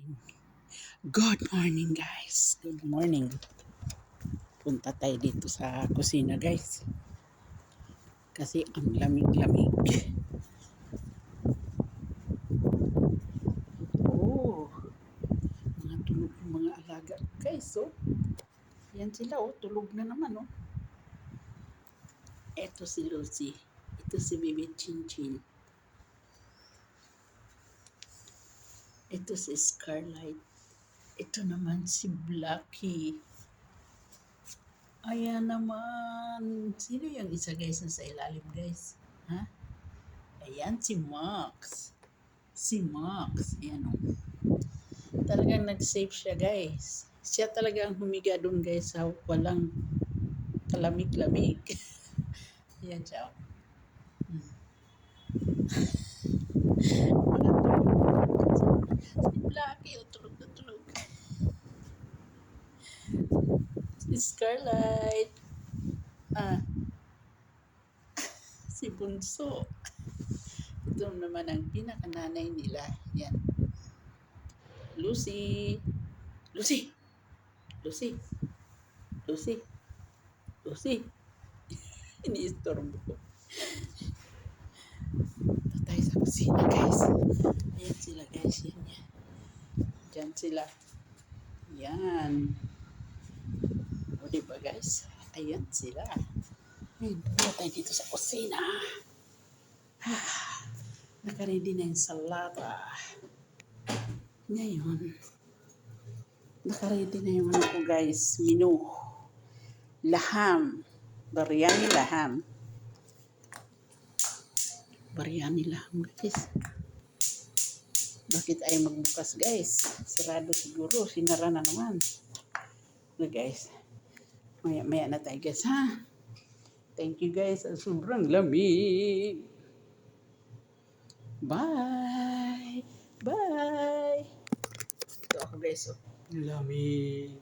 Good morning guys. Good morning. Punta tayo dito sa kusina guys. Kasi ang lamig-lamig. Oh, mga tulog yung mga alaga guys. So, yan sila tulog na naman Ito si Lucy. Ito si Baby Chinchin. Ito si Scarlett. Ito naman si Blackie. Ayan naman. Sino yung isa guys na sa ilalim guys? Ha? Ayan si Max. Si Max. Ayan Talagang nag-save siya guys. Siya talaga ang humiga doon guys sa walang kalamig-lamig. Ayan siya. Si Blackie tulog na tulog. Si Scarlett. Ah, si Bunso. Ito naman ang pinakananay nila. Yan. Lucy. Lucy. Lucy. Lucy. Lucy. Iniistorbo ko. Ito tayo sa kusina guys. Ayan sila guys. Yan. Diyan sila. Yan. O diba guys? Ayan sila. Ayan. Punta tayo dito sa kusina. Nakaready na yung salata. Ngayon, nakaready na yung ano ko guys, menu. Laham. Biryani laham. Biryani laham guys. Bakit ay magbukas guys? Sarado siguro. Sinara na naman. Guys. Maya na tayo guys ha. Thank you guys. Sobrang lamig. Bye. Bye. Ito ako guys. Lamig.